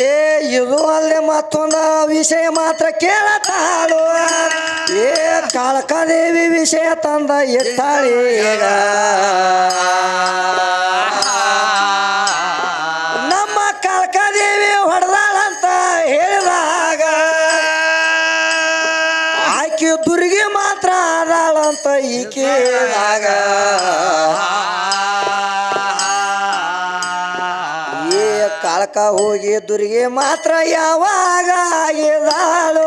ಏ ಇದು ಅಲ್ಲೇ ಮತ್ತೊಂದ ವಿಷಯ ಮಾತ್ರ ಕೇಳತಾಳು ಏ ಕಾಳಕಾದೇವಿ ವಿಷಯ ತಂದ ಎತ್ತಾಳಿ ಈಗ ನಮ್ಮ ಕಾಳಕಾದೇವಿ ಹೊಡೆದಾಳಂತ ಹೇಳಿದಾಗ ಆಕೆ ದುರ್ಗಿ ಮಾತ್ರ ಆದಾಳಂತ ಈಕೆದಾಗ ಕಾಳಕ ಹೋಗಿ ದುರ್ಗೆ ಮಾತ್ರ ಯಾವಾಗ ಆಗಿದಾಳು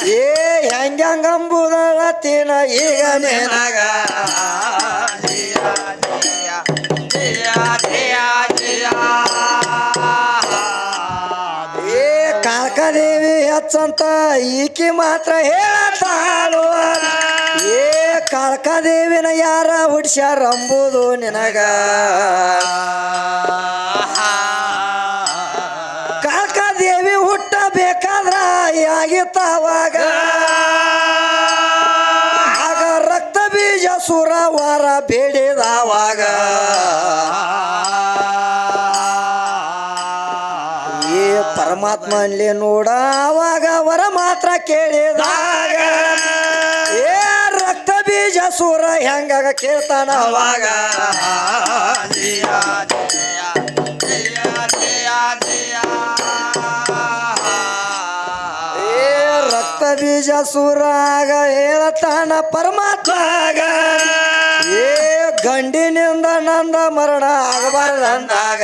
ಏ ಹೆಂಗಂಬುದಳತಿನ ಈಗ ನೇನಾಗ ಏ ಕಾಳಕಾದೇವಿ ಹೆಚ್ಚಂತ ಈಕೆ ಮಾತ್ರ ಹೇಳತಾಳು ಏ ಕಾಳಕಾದೇವಿನ ಯಾರ ಹುಡ್ಸ್ಯಾರ ಅಂಬುದು ನಿನಗ ಕಾಳಕಾದೇವಿ ಹುಟ್ಟಬೇಕಾದ್ರ ಆಗಿತ್ತವಾಗ ಆಗ ರಕ್ತ ಬೀಜ ಸುರವಾರ ಬೇಡಿದವಾಗ ಈ ಪರಮಾತ್ಮನಲ್ಲಿ ನೋಡ ಅವಾಗ ವರ ಮಾತ್ರ ಕೇಳಿದಾಗ ಏ ರಕ್ತ ಬೀಜ ಸುರ ಹೆಂಗಾಗ ಕೇಳ್ತಾನ ಅವಾಗ ರಕ್ತ ಬೀಜ ಸುರಾಗ ಹೇಳತಾನ ಪರಮಾತ್ಮಗ ಏ ಗಂಡಿನಿಂದ ನಂದ ಮರಣ ಆಗಬಾರ್ದಂದಾಗ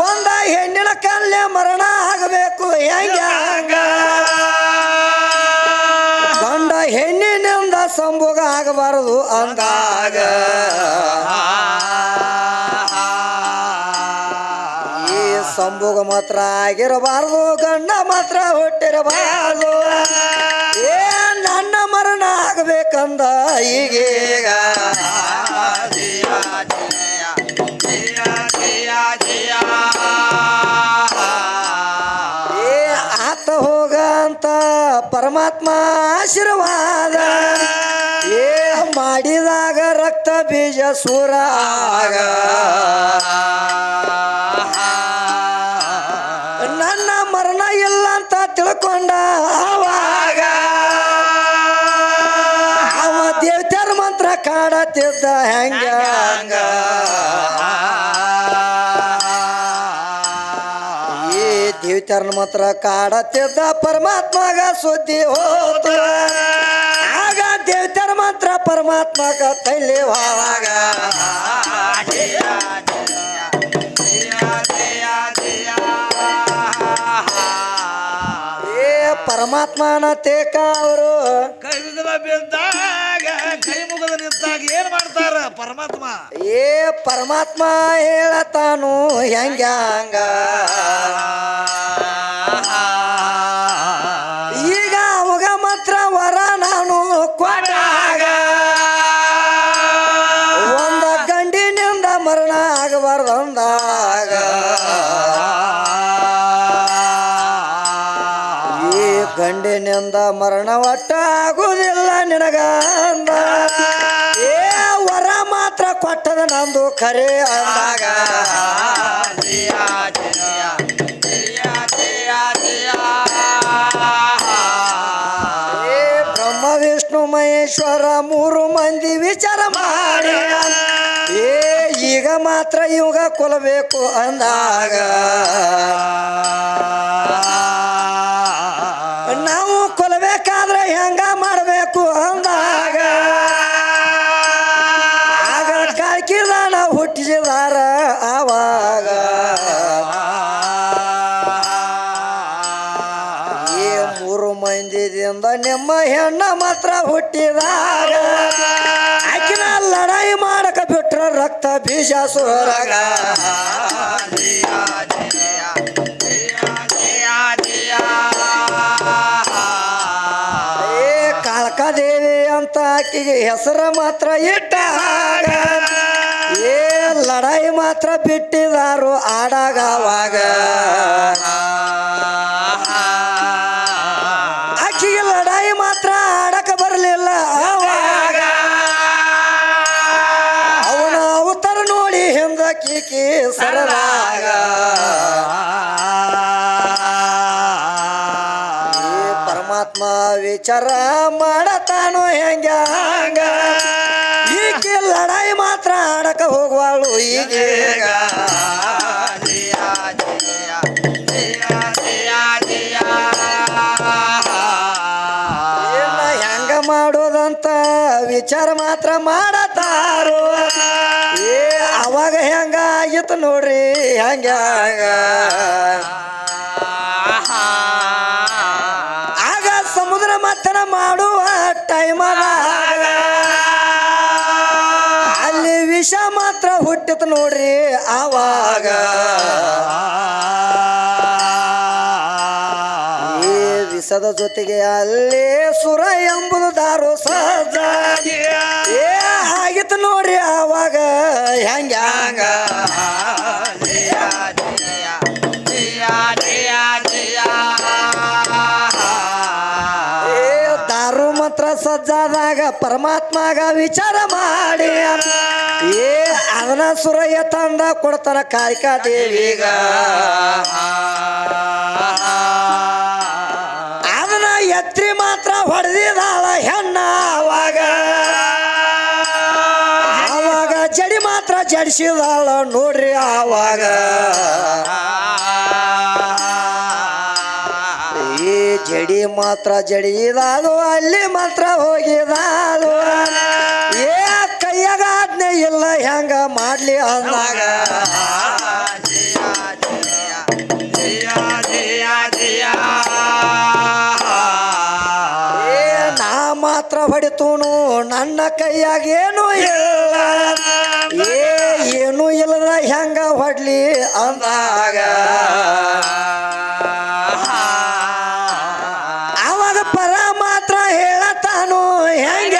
ಒಂದ ಹೆಣ್ಣಿನ ಕಲ್ಲೆ ಮರಣ ಆಗಬೇಕು ಹೆಂಗ ಗಂಡ ಹೆಣ್ಣಿನಿಂದ ಸಂಭೋಗ ಆಗಬಾರದು ಅಂದಾಗ ಸಂಭೋಗ ಮಾತ್ರ ಆಗಿರಬಾರ್ದು ಗಂಡ ಮಾತ್ರ ಹುಟ್ಟಿರಬಾರ್ದು ಏ ನನ್ನ ಮರಣ ಆಗಬೇಕಂದ ಈಗೀಗ ಏ ಆತ ಹೋಗ ಅಂತ ಪರಮಾತ್ಮ ಆಶೀರ್ವಾದ ಏ ಮಾಡಿದಾಗ ರಕ್ತ ಬೀಜ ಸುರ ಆಗ ನನ್ನ ಮರಣ ಇಲ್ಲ ಅಂತ ತಿಳ್ಕೊಂಡ ಅವಾಗ ಅವ ದೇವತೆರ ಮಂತ್ರ ಕಾಡತ್ತಿದ್ದ ಹೆಂಗ ಈ ದೇವತೆರ ಮಂತ್ರ ಕಾಡತ್ತಿದ್ದ ಪರಮಾತ್ಮಗ ಸುದ್ದಿ ಹೋತು ಆಗ ದೇವತೆರ ಮಂತ್ರ ಪರಮಾತ್ಮಗ ತೈಲಿವಾಗ ಪರಮಾತ್ಮನ ತೇಕ ಅವರು ಕೈ ಬಿದ್ದಾಗ ಕೈ ಮುಗಿದ ನಿಂತಾಗ ಏನ್ ಮಾಡ್ತಾರ ಪರಮಾತ್ಮ ಏ ಪರಮಾತ್ಮ ಹೇಳತಾನು ಹೆಂಗ ಈಗ ಅವಾಗ ಮಾತ್ರ ವರ ನಾನು ಕೊಟ್ಟಾಗ ಒಂದ ಗಂಡಿನಿಂದ ಮರಣ ಆಗಬಾರ್ದಂದಾಗ ಗಂಡಿನಿಂದ ಮರಣ ಒಟ್ಟ ಆಗುವುದಿಲ್ಲ ನಿನಗ ಅಂದ ಏ ವರ ಮಾತ್ರ ಕೊಟ್ಟದ ನಂದು ಖರೆ ಅಂದಾಗ ಏ ಬ್ರಹ್ಮ ವಿಷ್ಣು ಮಹೇಶ್ವರ ಮೂರು ಮಂದಿ ವಿಚಾರ ಮಾಡಿ ಏ ಈಗ ಮಾತ್ರ ಇವಾಗ ಕೊಲ್ಲಬೇಕು ಅಂದಾಗ ನಾವು ಕೊಲ್ಲಬೇಕಾದ್ರೆ ಹೆಂಗ ಮಾಡಬೇಕು ಅಂದಾಗ ಆಗ ಕಾಕಿದಾನ ಹುಟ್ಟಿಸಿದಾರ ಆವಾಗ ಈ ಮೂರು ಮಂದಿದಿಂದ ನಿಮ್ಮ ಹೆಣ್ಣ ಮಾತ್ರ ಹುಟ್ಟಿದಾಗ ಆಕಿನ ಲಡಾಯಿ ಮಾಡಕ ಬಿಟ್ರ ರಕ್ತ ಬೀಜ ಸುರಗ ಅಂತ ಆಕಿಗೆ ಹೆಸರ ಮಾತ್ರ ಇಟ್ಟಾಗ ಏ ಲಡಾಯಿ ಮಾತ್ರ ಬಿಟ್ಟಿದಾರು ಆಡಾಗ ಅವಾಗ ಆಕಿಗೆ ಲಡಾಯಿ ಮಾತ್ರ ಆಡಕ ಬರಲಿಲ್ಲ ಅವಾಗ ಅವನ ಅವತಾರ ನೋಡಿ ಹಿಂದ ಕೀಕಿ ಸರದಾಗ ಪರಮಾತ್ಮ ವಿಚಾರ ಮಾಡತಾನು ಹೆಂಗ ಈಕೆ ಲಡಾಯಿ ಮಾತ್ರ ಆಡಕ ಹೋಗುವಾಳು ಈಗೀಗ ಏನ ಹೆಂಗ ಮಾಡೋದಂತ ವಿಚಾರ ಮಾತ್ರ ಮಾಡತಾರು ಏ ಅವಾಗ ಹೆಂಗ ಆಗಿತ್ತು ನೋಡ್ರಿ ಹೆಂಗ ಆಗ ಸಮುದ್ರ ಮಥನ ಮಾಡುವ ಟೈಮದಾಗ ಅಲ್ಲಿ ವಿಷ ಮಾತ್ರ ಹುಟ್ಟಿತು ನೋಡ್ರಿ ಆವಾಗ ಈ ವಿಷದ ಜೊತೆಗೆ ಅಲ್ಲಿ ಸುರ ಎಂಬುದು ದಾರು ಸಹಜ ಏ ಆಗಿತ್ತು ನೋಡ್ರಿ ಆವಾಗ ಹೆಂಗ ದಾರು ಮಾತ್ರ ಸಜ್ಜಾದಾಗ ಪರಮಾತ್ಮಗ ವಿಚಾರ ಮಾಡಿ ಏ ಅದನ್ನ ಸುರಯ್ಯ ತಂದ ಕೊಡ್ತಾನ ಕಾಳಿಕಾ ದೇವಿಗ ಅದನ್ನ ಎತ್ರಿ ಮಾತ್ರ ಹೊಡೆದಿದಾಳ ಹೆಣ್ಣ ಆವಾಗ ಜಡಿ ಮಾತ್ರ ಜಡಿಸಿದಾಳ ನೋಡ್ರಿ ಆವಾಗ ಈ ಜಡಿ ಮಾತ್ರ ಜಡಿದಾಳು ಅಲ್ಲಿ ಮಾತ್ರ ಹೋಗಿದಾಳು ಏ ಕೈಯಾಗ ಆಜ್ಞೆ ಇಲ್ಲ ಹೆಂಗ ಮಾಡ್ಲಿ ಅಂದಾಗ ಏ ನಾ ಮಾತ್ರ ಹೊಡಿತೂನು ನನ್ನ ಕೈಯಾಗ ಏನು ಇಲ್ಲ ಏನು ಇಲ್ಲದ ಹೆಂಗ ಹೊಡ್ಲಿ ಅಂದಾಗ ಅವಾಗ ಪರ ಮಾತ್ರ ಹೇಳತಾನು ಹೆಂಗ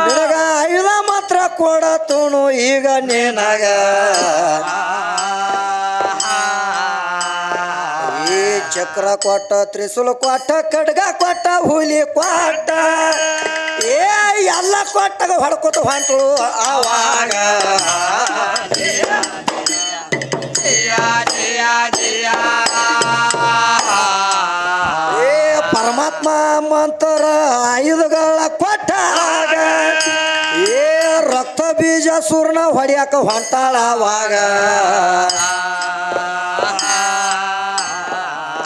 ನಿನಗ ಆಯುಧ ಮಾತ್ರ ಕೊಡತೂನು ಈಗ ನಿನಗ ಈ ಚಕ್ರ ಕೊಟ್ಟ ತ್ರಿಶೂಲ ಕೊಟ್ಟ ಖಡ್ಗ ಕೊಟ್ಟ ಹುಲಿ ಕೊಟ್ಟ ಏ ಎಲ್ಲ ಕೊಟ್ಟಾಗ ಹೊಡ್ಕೊತ ಹೊಂಟಳು ಆವಾಗ ಏ ಪರಮಾತ್ಮ ಮಂತರ ಆಯುಧಗಳ ಕೊಟ್ಟಾಗ ಏ ರಕ್ತ ಬೀಜ ಸೂರ್ಣ ಹೊಡಿಯಾಕ ಹೊಂಟಾಳ ಅವಾಗ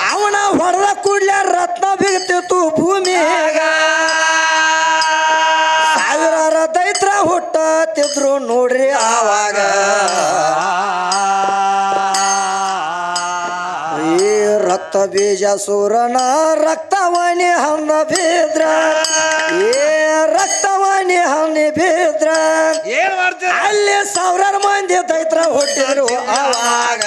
ಅವನ ಹೊಡೆದ ಕೂಡ್ಲೆ ರತ್ನ ಬಿಗ್ತಿತ್ತು ಭೂಮಿಯಾಗ ಸಾವಿರಾರ ದೈತ್ರ ಹುಟ್ಟತಿದ್ರು ನೋಡ್ರಿ ಆವಾಗ ಈ ರಕ್ತ ಬೀಜ ಸೂರನ ರಕ್ತವಾಣಿ ಹಣ್ಣ ಬಿದ್ರ ಏ ರಕ್ತವಾಣಿ ಹಣ್ಣಿ ಬಿದ್ರ ಏನ್ ಮಾಡ್ತೀರ ಅಲ್ಲಿ ಸಾವಿರಾರು ಮಂದಿ ದೈತ್ರ ಹುಟ್ಟಿದ್ರು ಆವಾಗ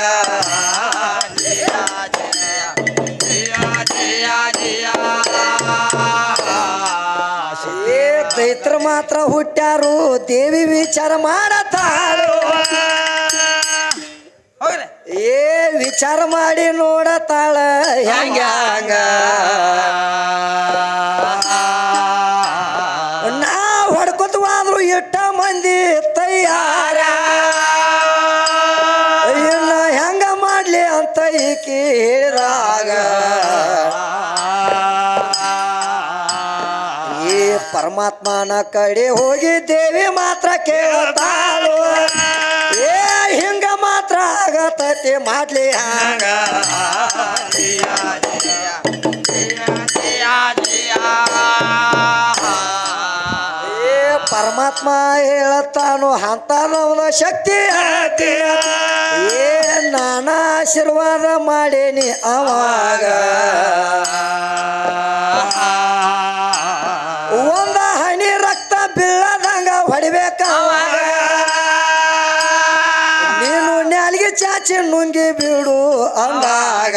ಏ ದೈತ್ರ ಮಾತ್ರ ಹುಟ್ಟ್ಯಾರು ದೇವಿ ವಿಚಾರ ಮಾಡತಾಳು ಏ ವಿಚಾರ ಮಾಡಿ ನೋಡತಾಳ ಹೆಂಗ ನಾ ಹೊಡ್ಕೊತವಾದ್ರು ಎಟ್ಟ ಮಂದಿ ತಯ್ಯಾರ ಇನ್ನ ಹೆಂಗ ಮಾಡ್ಲಿ ಅಂತ ಈಕಿ ಹೇಳಿದಾಗ ಈ ಪರಮಾತ್ಮನ ಕಡೆ ಹೋಗಿ ದೇವಿ ಮಾತ್ರ ಕೇಳ್ತಾಳು ಏ ಹಿಂಗ ಮಾತ್ರ ಆಗತತಿ ಮಾಡ್ಲಿ ಹಂಗ ಏ ಪರಮಾತ್ಮ ಹೇಳತಾನು ಅಂತನವನ ಶಕ್ತಿ ಏ ನಾನ ಆಶೀರ್ವಾದ ಮಾಡೇನಿ ಅವಾಗ ಒಂದ ಹನಿ ರಕ್ತ ಬೀಳದಂಗ ಹೊಡಿಬೇಕ ನೀನು ನ್ಯಾಲ್ಗಿ ಚಾಚಿ ನುಂಗಿ ಬಿಡು ಅಂದಾಗ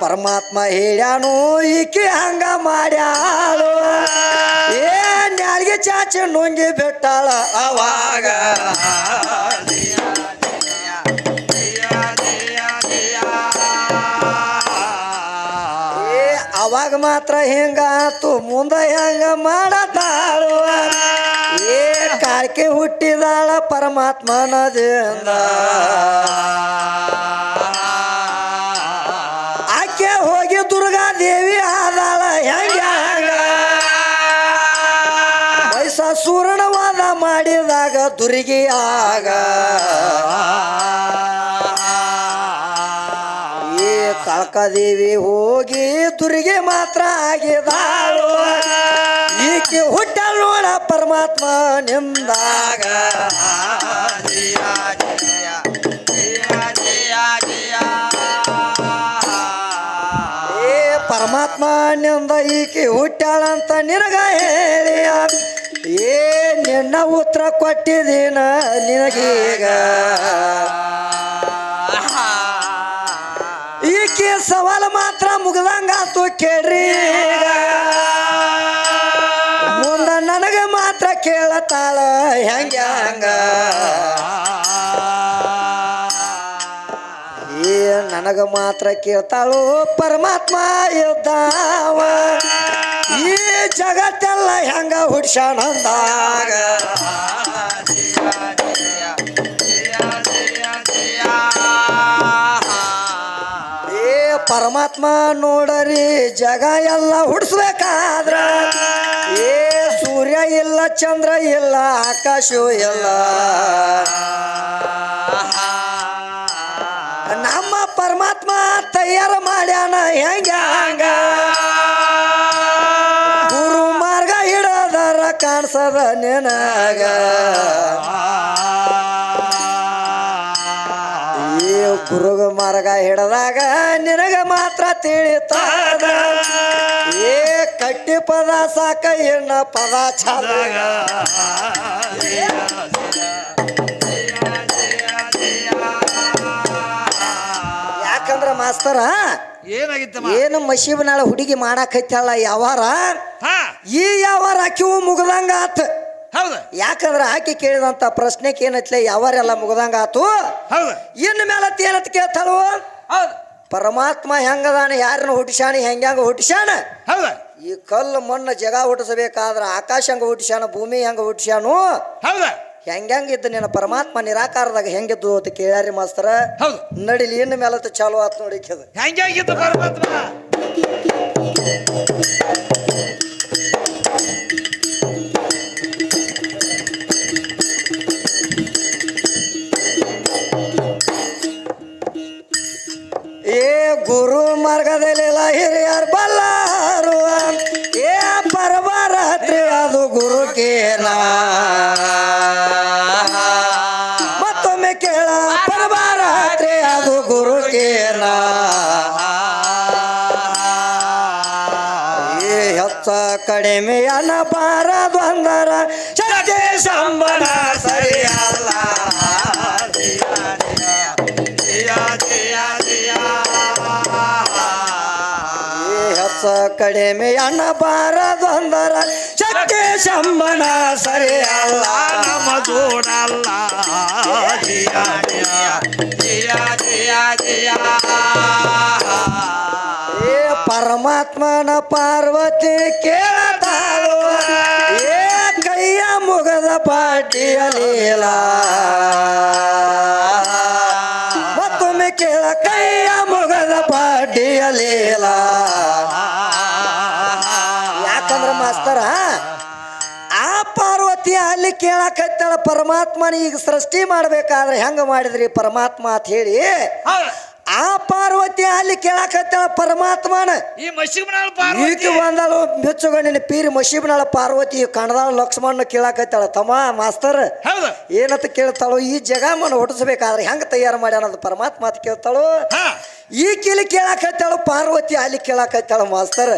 ಪರಮಾತ್ಮ ಹೇಳ್ಯಾನು ಈಕಿ ಹಂಗ ಮಾಡ್ಯಾಳು ಏ ನ್ಯಾರಿಗೆ ಚಾಚಿ ನುಂಗಿ ಬಿಟ್ಟಾಳ ಅವಾಗ ಅವಾಗ ಮಾತ್ರ ಹೆಂಗಾತು ಮುಂದೆ ಹೆಂಗ ಮಾಡತಾಳು ಏ ಕಾಳ್ಕೆ ಹುಟ್ಟಿದಾಳ ಪರಮಾತ್ಮನದಿಂದ ಆಕೆ ಹೋಗಿ ದುರ್ಗಾದೇವಿ ಆದಾಳ ಹೆಂಗ ಮೈಸಾಸುರನ ಮಾಡಿದಾಗ ದುರ್ಗಿ ಆಗ ಕಾಳಕಾದೇವಿ ಹೋಗಿ ದುರ್ಗೆ ಮಾತ್ರ ಆಗಿದಾಳು ಈಕೆ ಹುಟ್ಟಲ್ ನೋಡ ಪರಮಾತ್ಮ ನಿಂದಾಗ ಏ ಪರಮಾತ್ಮ ನಿಂದ ಈಕೆ ಹುಟ್ಟಾಳಂತ ನಿನಗ ಹೇಳಿ ಏ ನಿನ್ನ ಉತ್ತರ ಕೊಟ್ಟಿದ್ದೀನ ನಿನಗೀಗ ಈಕೆ ಸವಾಲು ಮಾತ್ರ ಮುಗ್ದಂಗಾತು ಕೇಳ್ರಿ ಮುಂದ ನನಗ ಮಾತ್ರ ಕೇಳತಾಳ ಹೆಂಗ ಏ ನನಗ ಮಾತ್ರ ಕೇಳ್ತಾಳು ಪರಮಾತ್ಮ ಇದ್ದಾವ ಈ ಜಗತ್ತೆಲ್ಲ ಹೆಂಗ ಹುಡ್ಸ್ಯಾಣಂದಾಗ ಪರಮಾತ್ಮ ನೋಡರಿ ಜಗ ಎಲ್ಲ ಹುಡ್ಸ್ಬೇಕಾದ್ರ ಏ ಸೂರ್ಯ ಇಲ್ಲ ಚಂದ್ರ ಇಲ್ಲ ಆಕಾಶವೂ ಇಲ್ಲ ನಮ್ಮ ಪರಮಾತ್ಮ ತಯಾರು ಮಾಡ್ಯಾನ ಹೆಂಗ ಗುರು ಮಾರ್ಗ ಹಿಡದರ ಕಾಣಿಸದ ನಿನಗ ಗುರುಗ ಮಾರ್ಗ ಹಿಡದಾಗ ನಿನಗ ಮಾತ್ರ ತಿಳಿತಾದ ಏ ಕಟ್ಟಿ ಪದ ಸಾಕ ಎಣ್ಣ ಪದ ಚಾದಾಗ ಯಾಕಂದ್ರ ಮಾಸ್ತರ ಏನು ಮಸೀಬನಾಳ ಹುಡುಗಿ ಮಾಡಾಕೈತಲ್ಲ ಯಾವಾರ ಈ ಯಾವಾರ ಅಕ್ಕಿವು ಮುಗ್ದಂಗ ಆತ ಯಾಕಂದ್ರ ಆಕೆ ಕೇಳಿದಂತ ಪ್ರಶ್ನೆಗೆ ಏನತ್ಲೆ ಯಾವಾರೆಲ್ಲ ಮುಗ್ದಂಗ ಆತು ಇನ್ನು ಮೇಲತ್ ಏನತ್ ಕೇಳ್ತಾಳು ಪರಮಾತ್ಮ ಹೆಂಗದಾನ ಯಾರನ್ನ ಹುಟ್ಟಿಸ್ಯಾಣ ಹೆಂಗ ಹುಟ್ಟಿಸ್ಯಾಣ ಈ ಕಲ್ಲು ಮಣ್ಣು ಜಗ ಹುಟ್ಟಿಸಬೇಕಾದ್ರ ಆಕಾಶ ಹಂಗ ಹುಟ್ಟಿಸ್ಯಾನ ಭೂಮಿ ಹೆಂಗ ಹುಟ್ಟಿಸ್ಯಾನು ಹೆಂಗಿದ್ದ ನಿನ್ನ ಪರಮಾತ್ಮ ನಿರಾಕಾರದಾಗ ಹೆಂಗಿದ್ದು ಅಂತ ಕೇಳ್ಯಾರಿ ಮಾಸ್ತರ ನಡಿಲಿ ಇನ್ನು ಮೇಲತ್ ಚಾಲು ಆತ್ ನೋಡಿ ಹೆಂಗಾಗಿತ್ತು ಪರಮಾತ್ಮ ಏ ಗುರು ಮಾರ್ಗದಲ್ಲಿಲ್ಲ ಹಿರಿಯರ್ ಬಲ್ಲಾರು ಏ ಪರಮರಾತ್ರಿ ಅದು ಗುರುಕೇನ ಮತ್ತೊಮ್ಮೆ ಕೇಳ ಪರಮರಾತ್ರಿ ಅದು ಗುರುಕೇನ ಏ ಹೆಚ್ಚ ಕಡಿಮೆ ಅನ್ನಬಾರದು ಅಂದರ ಶಕ್ತಿ ಸಂಬಳ ಸರಿಯಲ್ಲ ಕಡಿಮೆ ಅನ್ನಬಾರದು ಅಂದರ ಶಕ್ತಿ ಸಂಬಳ ಸರಿಯಲ್ಲ ನಮ್ಮ ಜೋಡಲ್ಲ ಏ ಪರಮಾತ್ಮನ ಪಾರ್ವತಿ ಕೇಳತಾಳು ಏ ಕೈಯ ಮುಗದ ಪಾಟಿಯಲಿಲ್ಲ ಮತ್ತೊಮ್ಮೆ ಕೇಳ ಕೈಯ ಮುಗದ ಪಾಟಿಯಲಿಲ್ಲ ಯಾಕಂದ್ರ ಮಾಸ್ತರ ಆ ಪಾರ್ವತಿ ಅಲ್ಲಿ ಕೇಳಕತ್ತಾಳ ಪರಮಾತ್ಮನ ಈಗ ಸೃಷ್ಟಿ ಮಾಡ್ಬೇಕಾದ್ರೆ ಹೆಂಗ ಮಾಡಿದ್ರಿ ಪರಮಾತ್ಮ ಅಂತ ಹೇಳಿ ಆ ಪಾರ್ವತಿ ಅಲ್ಲಿ ಕೇಳಕತ್ತಾಳ ಪರಮಾತ್ಮನ ಈ ಮಶೀಬನಾಳ ಪಾರ್ವತಿ ಬಂದಳು ಮೆಚ್ಚುಗಣ್ಣಿನ ಪೀರಿ ಮಶೀಬನಾಳ ಪಾರ್ವತಿ ಕಣದಾಳ ಲಕ್ಷ್ಮಣ ಕೇಳಕತ್ತಾಳ ತಮ್ಮ ಮಾಸ್ತರ್ ಏನಂತ ಕೇಳ್ತಾಳು ಈ ಜಗಮನ ಹುಟ್ಟಿಸ್ಬೇಕಾದ್ರೆ ಹೆಂಗ ತಯಾರು ಮಾಡ್ಯಾನ ಅದು ಪರಮಾತ್ಮ ಅಂತ ಕೇಳ್ತಾಳು ಈ ಕಿಲಿ ಕೇಳಕತ್ತಾಳು ಪಾರ್ವತಿ ಅಲ್ಲಿ ಕೇಳಕತ್ತಾಳ ಮಾಸ್ತರ್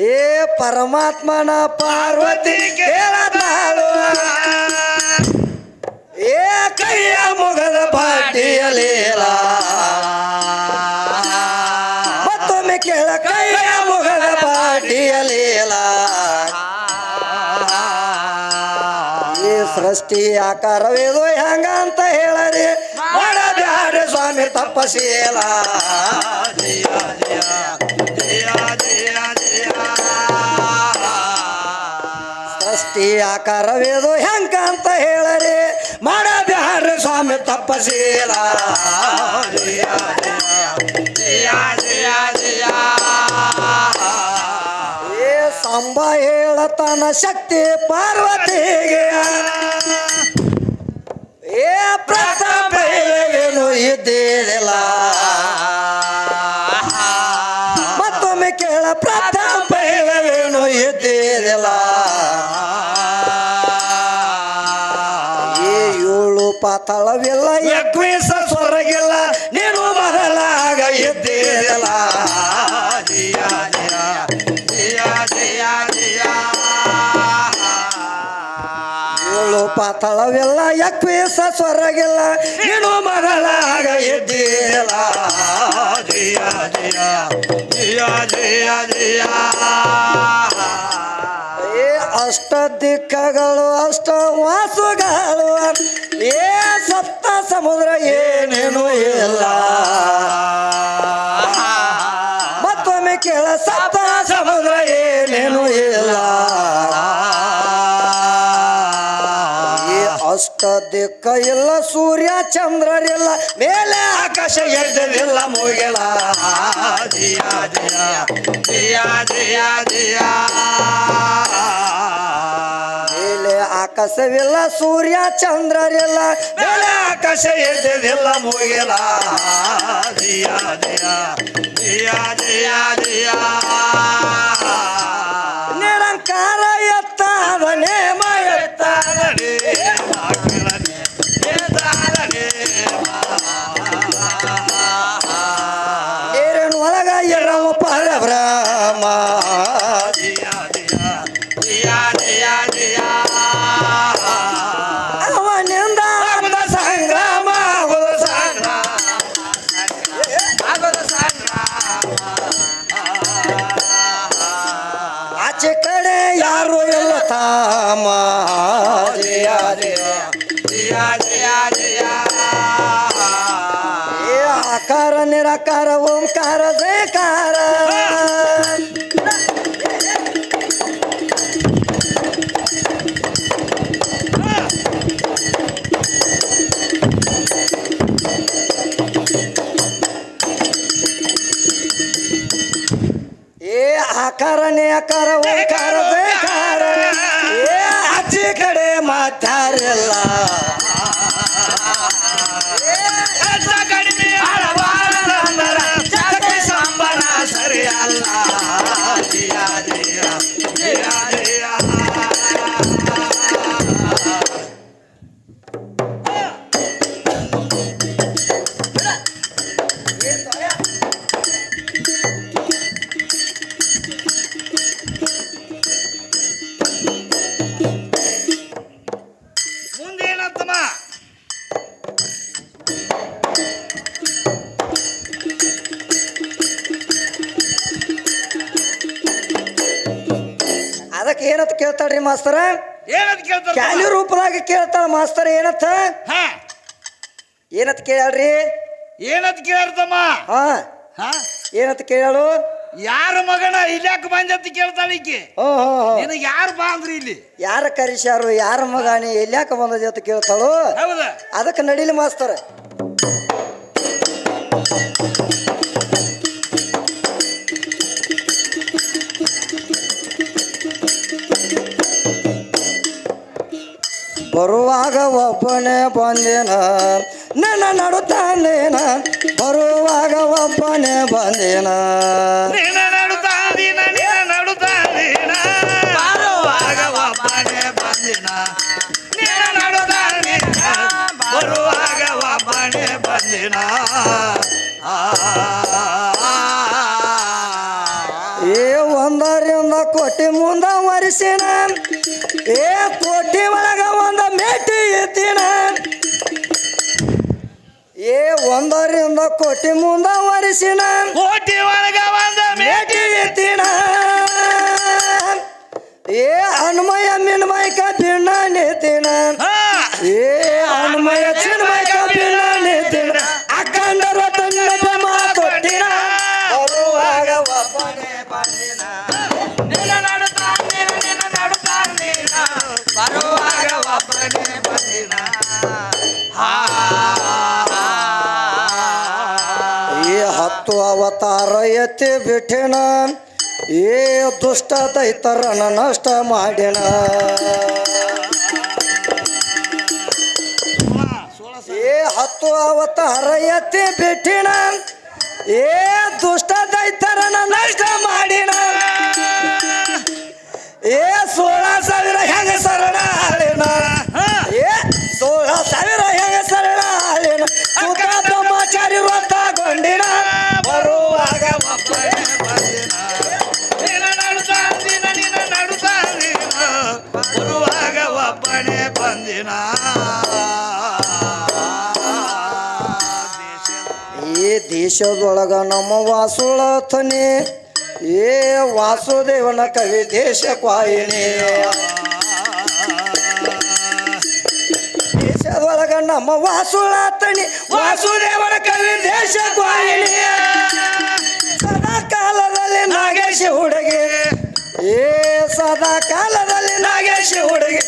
ಏ ಪರಮಾತ್ಮನ ಪಾರ್ವತಿ ಕೇಳತಾಳು ಏ ಕೈಯ ಮುಗದ ಪಾಟಿಯಲಿಲ್ಲ ಸೃಷ್ಟಿ ಆಕಾರವೇದು ಹೆಂಗ ಅಂತ ಹೇಳರಿ ಮಾಡಬ್ಯಾಡ ಸ್ವಾಮಿ ತಪಶೀಲ ಜಯ ಜಯ ಜಯ ಜಯ ಜಯ ಸೃಷ್ಟಿ ಆಕಾರವೇದು ಹೆಂಗ ಅಂತ ಹೇಳರಿ ಮಾಡಬ್ಯಾಡ ಸ್ವಾಮಿ ತಪಶೀಲ ಜಯ ಜಯ ಜಯ ಜಯ ಏ ಸಂಬ ಹೇಳತನ ಶಕ್ತಿ ಪಾರ್ವತಿಗೆ ಏ ಪ್ರತಾಪ ಏನು ಇದ್ದಿಲ್ಲ ಮತ್ತೊಮ್ಮೆ ಕೇಳ ಪ್ರತಾಪ ಏನು ಇದ್ದಿಲ್ಲ ಏ ಏಳು ಪಾತಾಳವಿಲ್ಲ ಎಕ್ವಿಸ ಸ್ವರ್ಗಿಲ್ಲ ನೀನು ಮೊದಲಾಗ ಇದ್ದಿಲ್ಲ ಜಯ ಜಯ ಜಯ ಜಯ ಜಯ ಏಳು ಪಾತಾಳವಿಲ್ಲ ಎಕ್ವಿಸ ಸ್ವರ್ಗಿಲ್ಲ ನೀನು ಮೊದಲಾಗ ಇದ್ದಿಲ್ಲ ಜಯ ಜಯ ಜಯ ಜಯ ಜಯ ಏ ಅಷ್ಟ ದಿಕ್ಕಗಳು ಅಷ್ಟ ವಾಸುಗಳು ಏ ಸಪ್ತ ಸಮುದ್ರ ಏನೇನು ಇಲ್ಲ ಮತ್ತೊಮ್ಮೆ ಕೇಳ ಸಪ್ತ ಸಮುದ್ರ ಏನೇನು ಇಲ್ಲ ಏ ಅಷ್ಟ ದಿಕ್ಕ ಇಲ್ಲ ಸೂರ್ಯ ಚಂದ್ರರಿಲ್ಲ ಮೇಲೆ ಆಕಾಶ ಎದ್ದರಿಲ್ಲ ಮುಗಿಲ ಜಯ ಜಯ ಜಯ ಜಯ ಜಯ ಮೇಲೆ ಆಕಾಶವಿಲ್ಲ ಸೂರ್ಯ ಚಂದ್ರರಿಲ್ಲ ಮೇಲೆ ಆಕಾಶ ಎದ್ದರಿಲ್ಲ ಮುಗಿಲ ಜಯ ಜಯ ಜಯ ಜಯ ಜಯ ನಿರಂಕಾರ ಎತ್ತಾದ ನೇಮ ತಾರನೆ ಮಾಕರನೆ ತಾರನೆ ನೀರಿನ ಒಳಗ ಎರವ ಪರಬ್ರಹ್ಮ ಜಯ ಜಯ ಜಯ ಜಯ ಜಯ ಅವನಿಂದ ಆದ ಸಂಗ್ರಾಮ ಆಗುವ ಆಚೆ ಕಡೆ ಯಾರು ಇಲ್ಲ ತಾಮ ಜಯ ಜಯ ಏ ಆಕಾರ ನಿರಾಕಾರ ಓಂಕಾರ ಜಯಕಾರ ಏ ಆಕಾರ ನಿರಾಕಾರ ಓಂಕಾರ ಜಯಕಾರ ಏ ಆಚೆ ಕಡೆ ಮಾತಾರಿಲ್ಲ ಕಡಿಮೆ ಸಂಬರ ಸರಿ ಅಲ್ಲ ಜಯ ಜಯ ಜಯ ಜಯ ಮುಂದೇನತ್ತಮ್ಮ ಅದಕ್ಕೆ ಏನಂತ ಕೇಳ್ತಾಳ್ರಿ ಮಾಸ್ತರ ಏನಂತ ಕೇಳ್ತಾರ ಕ್ಯಾಲಿ ರೂಪದಾಗ ಕೇಳ್ತಾಳ ಮಾಸ್ತರ ಏನಂತ ಹಾ ಏನಂತ ಕೇಳ್ರಿ ಏನಂತ ಕೇಳ್ತಮ್ಮ ಹಾ ಹಾ ಏನಂತ ಕೇಳಲು ಯಾರ ಮಗನ ಇಲ್ಯಾಕ ಬಂದಿ ಅಂತ ಕೇಳ್ತಾಳ ಈಕಿ ಹ್ಞೂ ನಿನಗೆ ಯಾರು ಬಾ ಅಂದ್ರಿ ಇಲ್ಲಿ ಯಾರ ಕರಿಸ್ಯಾರು ಯಾರ ಮಗಾನಿ ಎಲ್ಯಾಕ ಬಂದದಿ ಅಂತ ಕೇಳ್ತಾಳು ಹೌದಾ ಅದಕ್ಕೆ ನಡಿಲಿ ಮಾಸ್ತರ ಬರುವಾಗ ಒಬ್ಬನೇ ಬಂದೇನ ನನ್ನ ನಡುತ್ತಾನೇನ ಬರುವಾಗ ಒಬ್ಬನೇ ಬಂದೇನ ನಿನ್ನ ನಡುತ್ತಾದೀನ ನಿನ್ನ ನಡುತ್ತಾದೀನ ಬರುವಾಗ ಒಬ್ಬನೇ ಬಂದಿನ ನಿನ್ನ ನಡುತ್ತಾದೀನ ಬರುವಾಗ ಒಬ್ಬನೇ ಬಂದಿನ ಏ ಒಂದರಿಂದ ಕೋಟಿ ಮುಂದ ವರಿಸಿನ ಏ ಕೋಟಿ ಒಳಗ ಒಂದ ಮೇಟಿ ಎತ್ತಿನ ಏ ಒಂದರಿಂದ ಕೋಟಿ ಮುಂದ ವರಿಸಿನ ಕೋಟಿ ಒಳಗ ಒಂದ ಮೇಟಿ ಎತ್ತಿನ ಏ ಅನ್ಮಯ ಮಿನ್ಮಯಕ ಭಿನ್ನ ನಿತಿನ ಹಾ ಏ ಅನ್ಮಯ ಚಿನ್ಮಯ ಕಬ್ಬಿಣ ನಿಂತಿನ ಅಕ್ಕಂದರ ತನ್ನ ಮಾತೊಟ್ಟಿನ ಬರುವಾಗ ಒಬ್ಬನೇ ಬಂದಿನ ಬರುವಾಗ ಒಬ್ಬನೇ ಬಂದಿನ ಈ 10 ಅವತಾರ ಎತ್ತಿ ಬಿಟ್ಟಿನ ಏ ದುಷ್ಟ ದೈತರನ ನಷ್ಟ ಮಾಡಿನ ಏ 10 ಅವತಾರ ಎತ್ತಿ ಬಿಟ್ಟಿನ ಏ ದುಷ್ಟ ದೈತರನ ನಷ್ಟ ಮಾಡಿನ ಏ 16,000 ಹೆಂಗ ಶರಣ ಆಳಿನ ಏ 16,000 ಹೆಂಗ ಶರಣ ಆಳಿನ ಸುತ ಬ್ರಹ್ಮಚಾರಿ ವ್ರತಗೊಂಡಿನ ಬರುವಾಗ ಒಬ್ಬನೇ ಬಂದಿನ ಬರುವಾಗ ಒಬ್ಬನೇ ಬಂದಿನ ಈ ದೇಶದೊಳಗ ನಮ್ಮ ವಾಸುಳತನಿ ಏ ವಾಸುದೇವನ ಕವಿ ದೇಶ ಕ್ವಾಯಿನಿ ದೇಶದೊಳಗ ನಮ್ಮ ವಾಸುಳತನಿ ವಾಸುದೇವನ ಕವಿ ದೇಶ ಕ್ವಾಯಿನಿ ಸದಾ ಕಾಲದಲ್ಲಿ ನಾಗೇಶಿ ಹುಡುಗಿ ಏ ಸದಾ ಕಾಲದಲ್ಲಿ ನಾಗೇಶಿ ಹುಡುಗಿ